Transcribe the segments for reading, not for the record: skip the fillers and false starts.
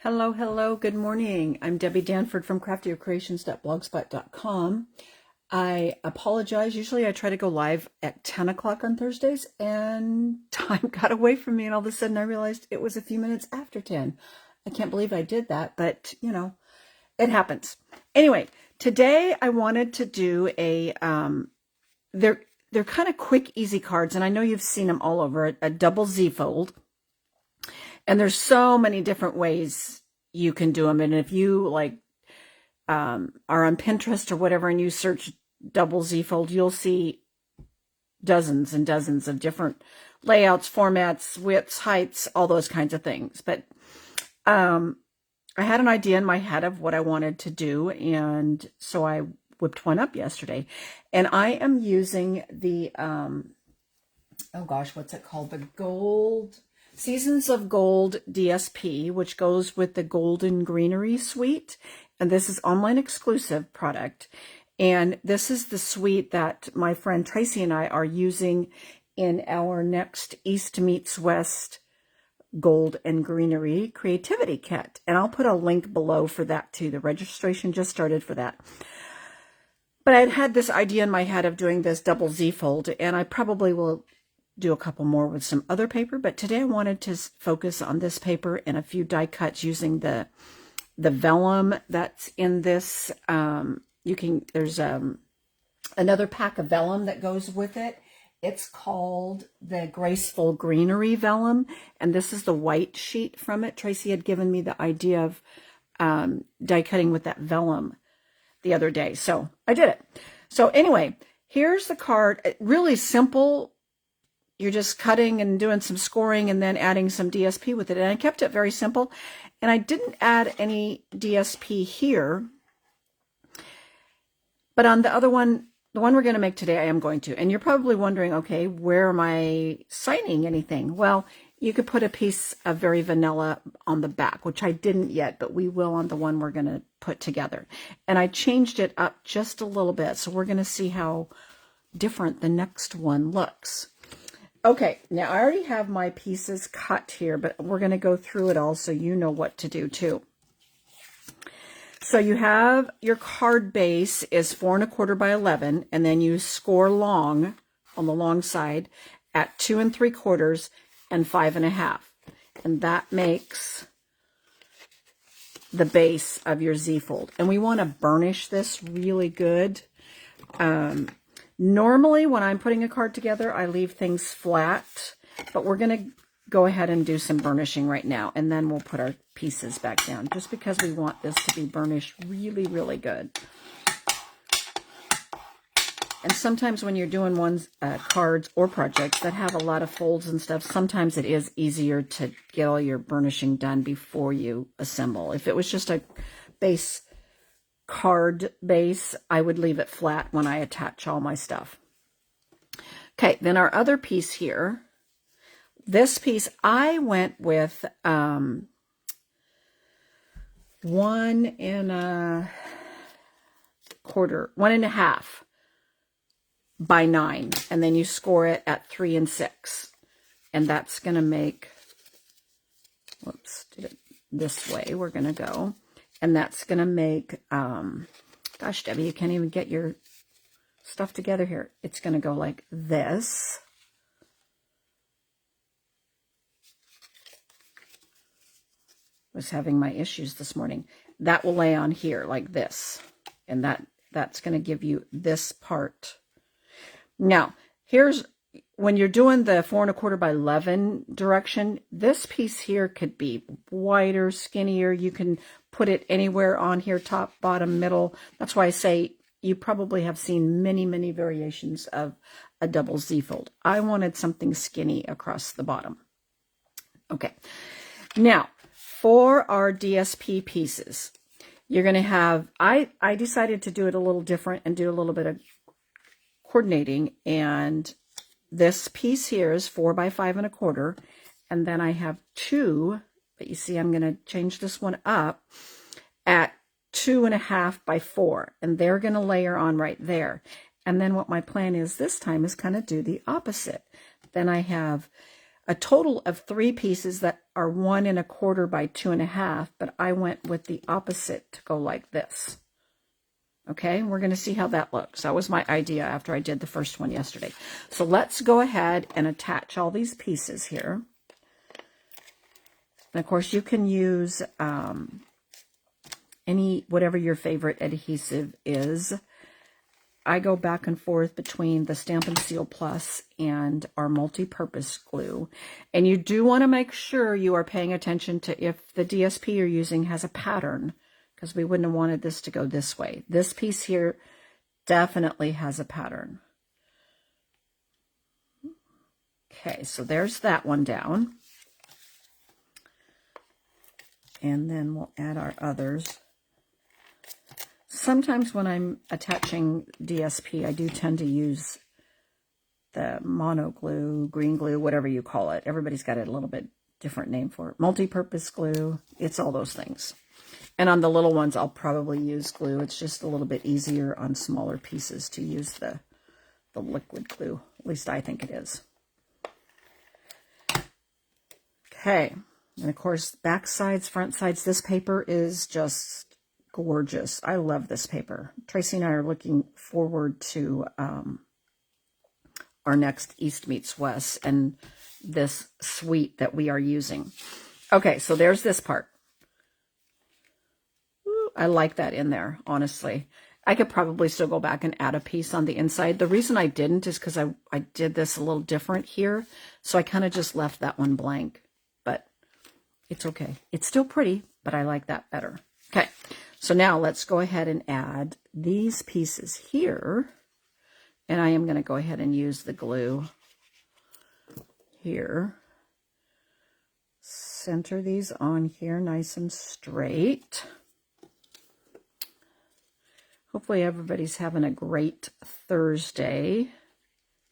Hello, hello, good morning. I'm Debbie Danford from craftycreations.blogspot.com. I apologize. Usually I try to go live at 10 o'clock on Thursdays, and time got away from me, and all of a sudden I realized it was a few minutes after 10. I can't believe I did that, but it happens. Anyway, today I wanted to do they're kind of quick, easy cards, and I know you've seen them all over, a double Z fold. And there's so many different ways you can do them. And if you are on Pinterest or whatever, and you search double Z fold, you'll see dozens and dozens of different layouts, formats, widths, heights, all those kinds of things. But I had an idea in my head of what I wanted to do, and so I whipped one up yesterday. And I am using the what's it called? The Seasons of Gold DSP, which goes with the Golden Greenery suite. And this is online exclusive product. And this is the suite that my friend Tracy and I are using in our next East Meets West Gold and Greenery Creativity Kit. And I'll put a link below for that too. The registration just started for that. But I had this idea in my head of doing this double Z fold, and I probably will do a couple more with some other paper, but today I wanted to focus on this paper and a few die cuts using the vellum that's in this. There's another pack of vellum that goes with it. It's called the Graceful Greenery Vellum, and this is the white sheet from it. Tracy had given me the idea of die cutting with that vellum the other day, so I did it. So anyway, here's the card. Really simple. You're just cutting and doing some scoring and then adding some DSP with it. And I kept it very simple. And I didn't add any DSP here. But on the other one, the one we're going to make today, I am going to. And you're probably wondering, okay, where am I signing anything? Well, you could put a piece of very vanilla on the back, which I didn't yet, but we will on the one we're going to put together. And I changed it up just a little bit. So we're going to see how different the next one looks. Okay, now I already have my pieces cut here, but we're going to go through it all so you know what to do too. So you have your card base is 4 1/4 by 11, and then you score long on the long side at 2 3/4 and 5 1/2. And that makes the base of your Z fold. And we want to burnish this really good. Normally, when I'm putting a card together, I leave things flat, but we're going to go ahead and do some burnishing right now, and then we'll put our pieces back down, just because we want this to be burnished really, really good. And sometimes when you're doing cards or projects that have a lot of folds and stuff, sometimes it is easier to get all your burnishing done before you assemble. If it was just a base card base, I would leave it flat when I attach all my stuff. Okay, then our other piece here, this piece I went with 1 1/4, 1 1/2 by 9, and then you score it at 3 6, and that's going to make, whoops, did it this way, we're going to go. And that's going to make, gosh, Debbie, you can't even get your stuff together here. It's going to go like this. I was having my issues this morning. That will lay on here like this. And that's going to give you this part. Now, here's, when you're doing the 4 1/4 by 11 direction, this piece here could be wider, skinnier. You can put it anywhere on here, top, bottom, middle. That's why I say you probably have seen many, many variations of a double Z fold. I wanted something skinny across the bottom. Okay. Now, for our DSP pieces, you're going to have, I decided to do it a little different and do a little bit of coordinating, and this piece here is 4 by 5 1/4, and then I have 2, but you see I'm going to change this one up at 2 1/2 by 4, and they're going to layer on right there. And then what my plan is this time is kind of do the opposite. Then I have a total of 3 pieces that are 1 1/4 by 2 1/2, but I went with the opposite to go like this. Okay, we're going to see how that looks. That was my idea after I did the first one yesterday. So let's go ahead and attach all these pieces here. And of course, you can use whatever your favorite adhesive is. I go back and forth between the Stamp & Seal Plus and our multi-purpose glue. And you do want to make sure you are paying attention to if the DSP you're using has a pattern, because we wouldn't have wanted this to go this way. This piece here definitely has a pattern. Okay, so there's that one down. And then we'll add our others. Sometimes when I'm attaching DSP, I do tend to use the mono glue, green glue, whatever you call it. Everybody's got a little bit different name for it. Multi-purpose glue, it's all those things. And on the little ones, I'll probably use glue. It's just a little bit easier on smaller pieces to use the liquid glue. At least I think it is. Okay. And of course, back sides, front sides. This paper is just gorgeous. I love this paper. Tracy and I are looking forward to our next East Meets West and this suite that we are using. Okay, so there's this part. Ooh, I like that in there, honestly. I could probably still go back and add a piece on the inside. The reason I didn't is because I did this a little different here. So I kind of just left that one blank. But it's okay. It's still pretty, but I like that better. Okay, so now let's go ahead and add these pieces here. And I am going to go ahead and use the glue here. Center these on here nice and straight. Hopefully everybody's having a great Thursday.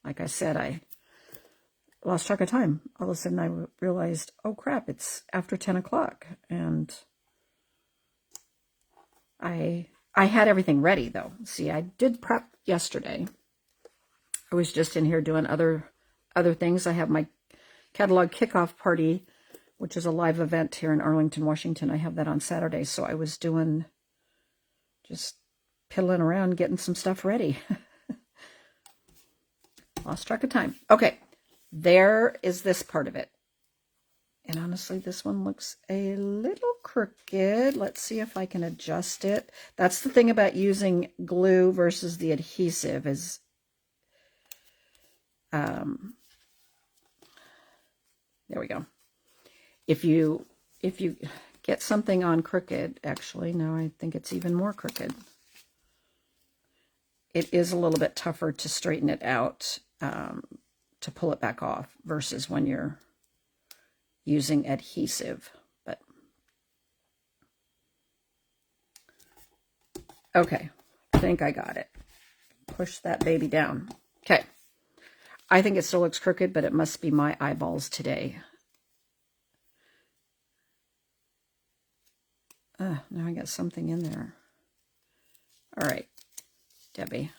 Like I said, I lost track of time. All of a sudden I realized, oh crap, it's after 10 o'clock. And I had everything ready though. See, I did prep yesterday. I was just in here doing other things. I have my catalog kickoff party, which is a live event here in Arlington, Washington. I have that on Saturday. So I was doing just piddling around getting some stuff ready. Lost track of time. Okay, there is this part of it. And honestly, this one looks a little crooked. Let's see if I can adjust it. That's the thing about using glue versus the adhesive is there we go. If you get something on crooked, actually, no, I think it's even more crooked. It is a little bit tougher to straighten it out, to pull it back off versus when you're using adhesive. But okay, I think I got it. Push that baby down. Okay. I think it still looks crooked, but it must be my eyeballs today. Now I got something in there. All right, Debbie,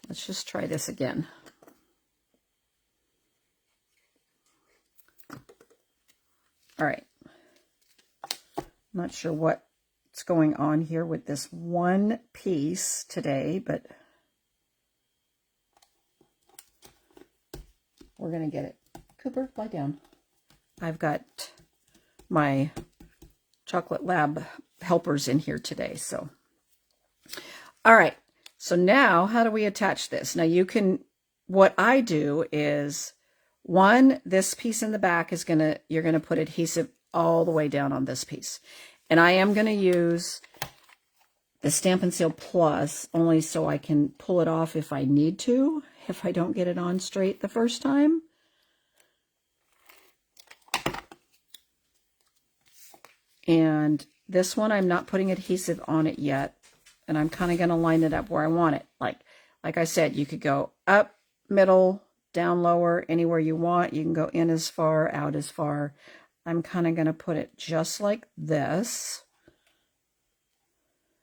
let's just try this again. All right. I'm not sure what's going on here with this one piece today, but we're going to get it. Cooper, lie down. I've got my chocolate lab helpers in here today, so. All right, so now how do we attach this? Now you can, what I do is, one, this piece in the back is you're gonna put adhesive all the way down on this piece. And I am gonna use the Stamp & Seal Plus only so I can pull it off if I need to, if I don't get it on straight the first time. And this one, I'm not putting adhesive on it yet. And I'm kind of going to line it up where I want it. Like I said, you could go up, middle, down, lower, anywhere you want. You can go in as far, out as far. I'm kind of going to put it just like this.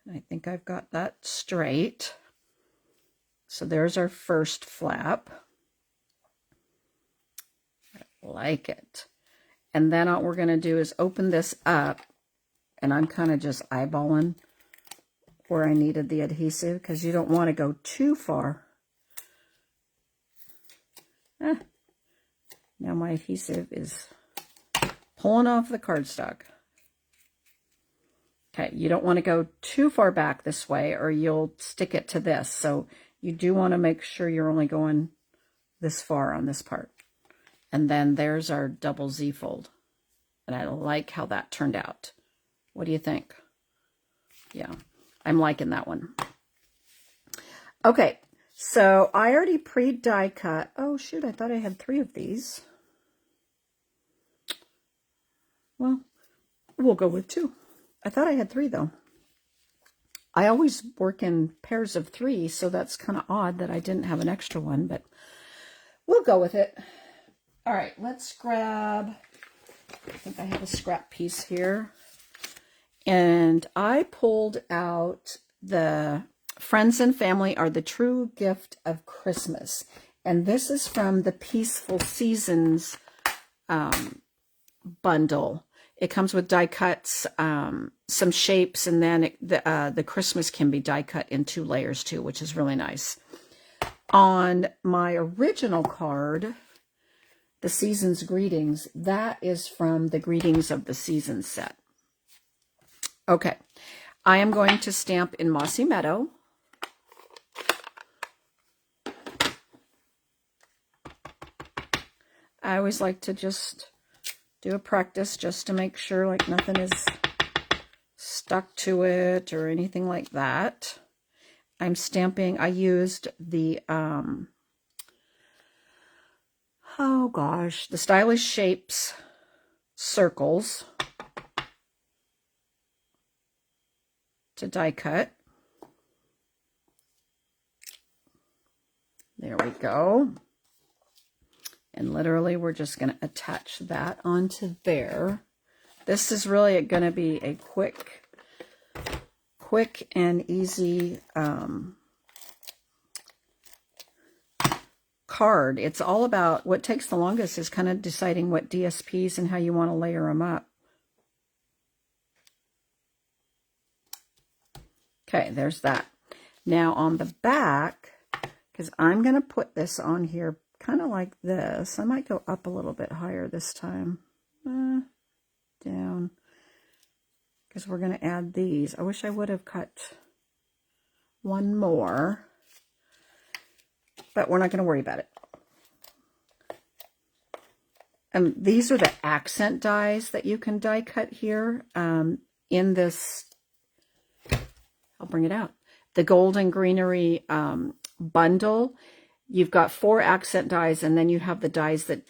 I think I've got that straight. So there's our first flap. like it. And then what we're going to do is open this up, and I'm kind of just eyeballing where I needed the adhesive because you don't want to go too far. Now my adhesive is pulling off the cardstock. Okay, you don't want to go too far back this way or you'll stick it to this. So you do want to make sure you're only going this far on this part. And then there's our double Z fold. And I like how that turned out. What do you think? Yeah, I'm liking that one. Okay, so I already pre-die cut. Oh, shoot, I thought I had 3 of these. Well, we'll go with 2. I thought I had 3, though. I always work in pairs of 3, so that's kind of odd that I didn't have an extra one, but we'll go with it. All right, let's grab, I think I have a scrap piece here. And I pulled out the Friends and Family Are the True Gift of Christmas. And this is from the Peaceful Seasons bundle. It comes with die cuts, some shapes, and then the Christmas can be die cut in 2 layers too, which is really nice. On my original card, the Seasons Greetings, that is from the Greetings of the Seasons set. Okay, I am going to stamp in Mossy Meadow. I always like to just do a practice just to make sure like nothing is stuck to it or anything like that. I'm stamping, I used the, oh gosh, the Stylish Shapes circles to die cut. There we go. And literally we're just going to attach that onto there. This is really going to be a quick and easy card. It's all about, what takes the longest is kind of deciding what DSPs and how you want to layer them up. Okay, there's that. Now on the back, because I'm going to put this on here kind of like this. I might go up a little bit higher this time. Down. Because we're going to add these. I wish I would have cut one more. But we're not going to worry about it. And these are the accent dies that you can die cut here in this. I'll bring it out. The Golden Greenery Bundle. You've got 4 accent dies, and then you have the dies that,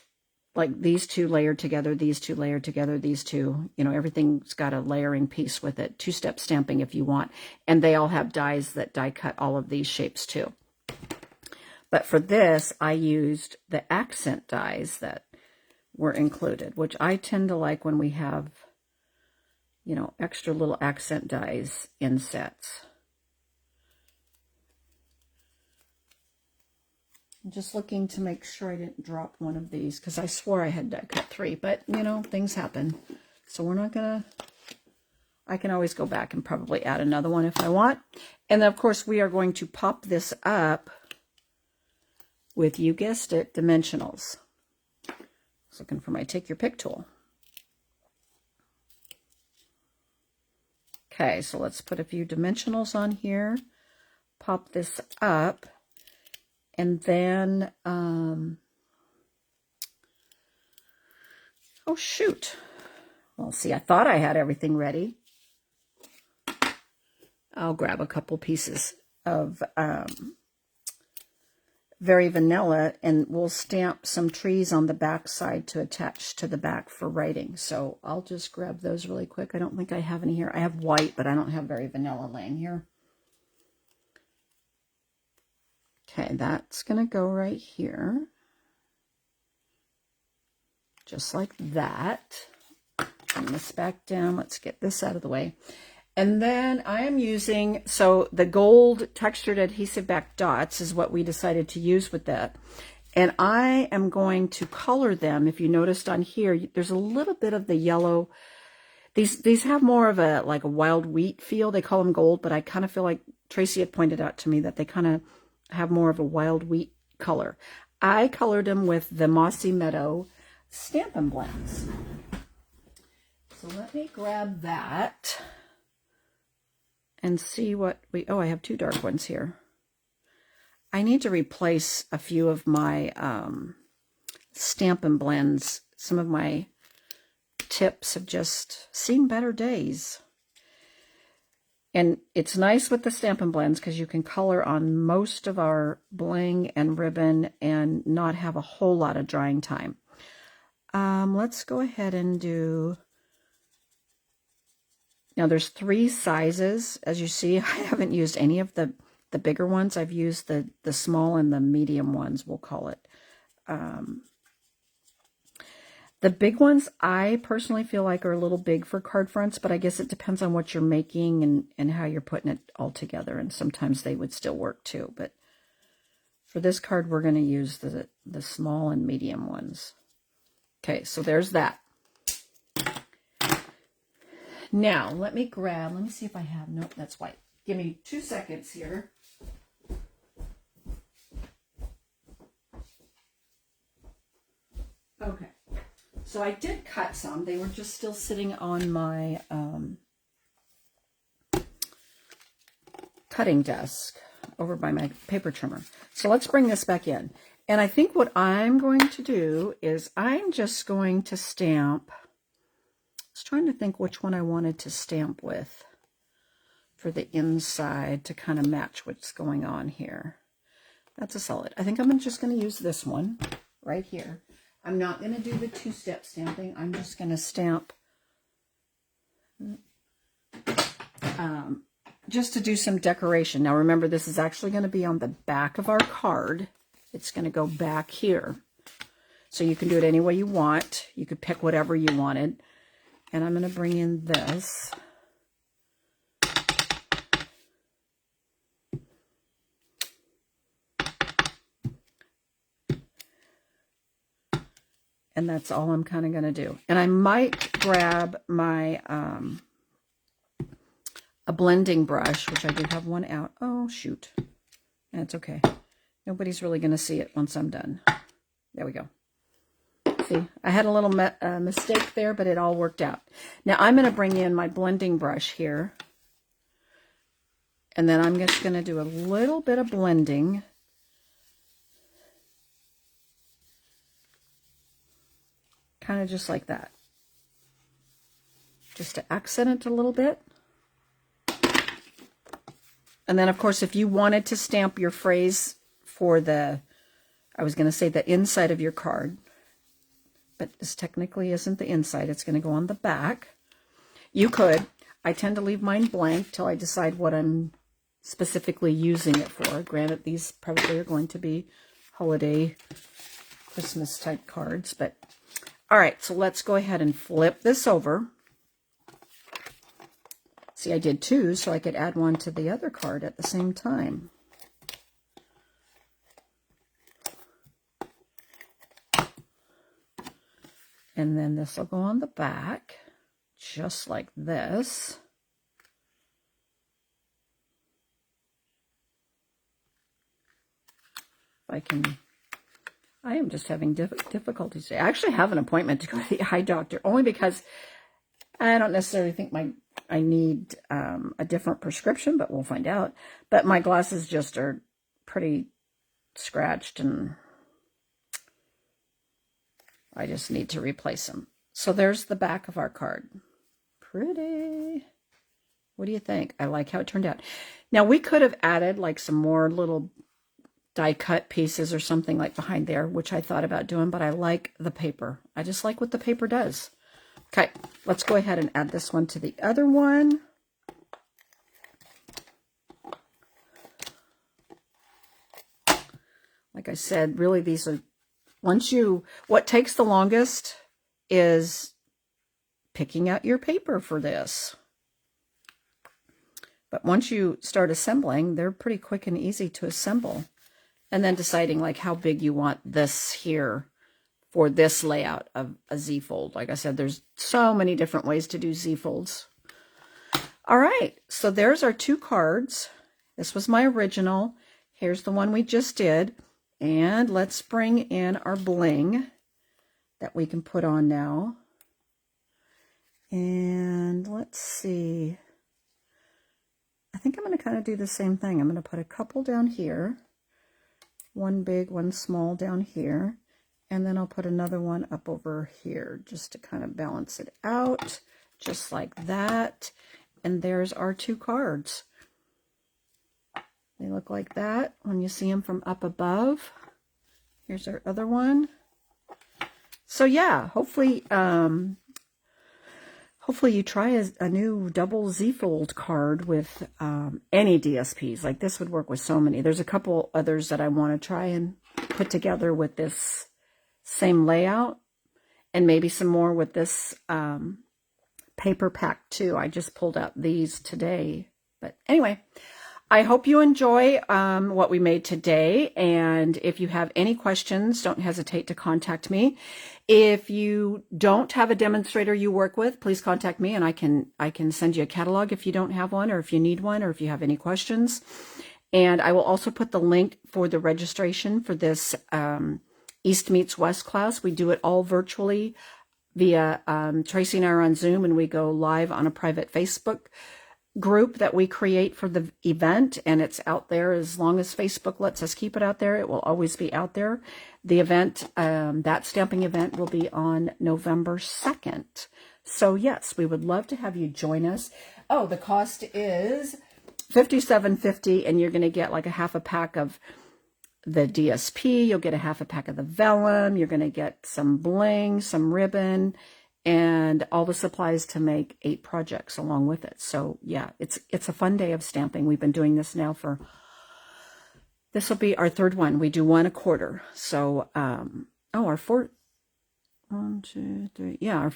like these 2 layered together, these 2 layered together, these 2, you know, everything's got a layering piece with it. 2-step stamping if you want. And they all have dies that die cut all of these shapes too. But for this, I used the accent dies that were included, which I tend to like when we have, you know, extra little accent dies in sets. I'm just looking to make sure I didn't drop one of these because I swore I had die cut 3, but you know, things happen. So we're not gonna, I can always go back and probably add another one if I want. And then of course we are going to pop this up with, you guessed it, dimensionals. I was looking for my take your pick tool. Okay, so let's put a few dimensionals on here, pop this up. And then, oh shoot. Well, see, I thought I had everything ready. I'll grab a couple pieces of Very Vanilla, and we'll stamp some trees on the back side to attach to the back for writing. So I'll just grab those really quick. I don't think I have any here. I have white, but I don't have Very Vanilla laying here. Okay, that's going to go right here, just like that. Bring this back down. Let's get this out of the way. And then I am using, so the gold textured adhesive back dots is what we decided to use with that. And I am going to color them. If you noticed on here, there's a little bit of the yellow. These have more of a like a wild wheat feel. They call them gold, but I kind of feel like Tracy had pointed out to me that they kind of have more of a wild wheat color. I colored them with the Mossy Meadow Stampin' Blends. So let me grab that and see what we, oh, I have two dark ones here. I need to replace a few of my Stampin' Blends. Some of my tips have just seen better days. And it's nice with the Stampin' Blends because you can color on most of our bling and ribbon and not have a whole lot of drying time. Let's go ahead and do, now there's 3 sizes. As you see, I haven't used any of the bigger ones. I've used the small and the medium ones, we'll call it. The big ones, I personally feel like are a little big for card fronts, but I guess it depends on what you're making and how you're putting it all together. And sometimes they would still work too. But for this card, we're going to use the small and medium ones. Okay, so there's that. Now, let me see if I have, nope, that's white. Give me 2 seconds here. Okay. So I did cut some. They were just still sitting on my cutting desk over by my paper trimmer. So let's bring this back in. And I think what I'm going to do is I'm just going to stamp. I was trying to think which one I wanted to stamp with for the inside to kind of match what's going on here. That's a solid. I think I'm just going to use this one right here. I'm not going to do the 2-step stamping. I'm just going to stamp just to do some decoration. Now remember, this is actually going to be on the back of our card. It's going to go back here. So you can do it any way you want. You could pick whatever you wanted. And I'm going to bring in this. And that's all I'm kind of going to do. And I might grab my, a blending brush, which I do have one out. Oh, shoot. That's okay. Nobody's really going to see it once I'm done. There we go. See, I had a little mistake there, but it all worked out. Now I'm going to bring in my blending brush here. And then I'm just going to do a little bit of blending. Kind of just like that. Just to accent it a little bit. And then, of course, if you wanted to stamp your phrase for the, I was going to say the inside of your card, but this technically isn't the inside. It's going to go on the back. You could. I tend to leave mine blank till I decide what I'm specifically using it for. Granted, these probably are going to be holiday, Christmas type cards, but all right, so let's go ahead and flip this over. See, I did 2, so I could add one to the other card at the same time. And then this will go on the back, just like this. If I can... I am just having difficulties today. I actually have an appointment to go to the eye doctor, only because I don't necessarily think I need a different prescription, but we'll find out. But my glasses just are pretty scratched, and I just need to replace them. So there's the back of our card. Pretty. What do you think? I like how it turned out. Now, we could have added like some more little die cut pieces or something like behind there, which I thought about doing, but I like the paper. I just like what the paper does. Okay, let's go ahead and add this one to the other one. Like I said, really these are, what takes the longest is picking out your paper for this. But once you start assembling, they're pretty quick and easy to assemble. and then deciding like how big you want this here for this layout of a Z fold. Like I said, there's so many different ways to do Z folds. All right, so there's our 2 cards. This was my original. Here's the one we just did. And let's bring in our bling that we can put on now. And let's see. I think I'm going to kind of do the same thing. I'm going to put a couple down here. One big, one small down here. And then I'll put another one up over here just to kind of balance it out. Just like that. And there's our 2 cards. They look like that when you see them from up above. Here's our other one. So yeah, hopefully you try a new double Z-fold card with any DSPs. Like this would work with so many. There's a couple others that I want to try and put together with this same layout. And maybe some more with this paper pack too. I just pulled out these today. But anyway, I hope you enjoy what we made today. And if you have any questions, don't hesitate to contact me. If you don't have a demonstrator you work with, please contact me and I can send you a catalog if you don't have one, or if you need one, or if you have any questions. And I will also put the link for the registration for this East Meets West class. We do it all virtually via Tracy and I are on Zoom, and we go live on a private Facebook group that we create for the event, and it's out there as long as Facebook lets us keep it out there. It will always be out there. The event, that stamping event, will be on November 2nd. So yes, we would love to have you join us. Oh, the cost is $57.50, and you're going to get like a half a pack of the DSP. You'll get a half a pack of the vellum. You're going to get some bling, some ribbon, and all the supplies to make 8 projects along with it. So yeah, it's a fun day of stamping. We've been doing this now for, this will be our 3rd one. We do 1 a quarter. So, our 4th, 1, 2, 3. Yeah,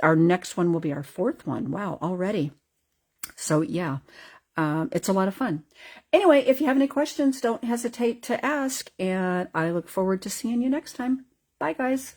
our next one will be our 4th one. Wow, already. So yeah, it's a lot of fun. Anyway, if you have any questions, don't hesitate to ask, and I look forward to seeing you next time. Bye, guys.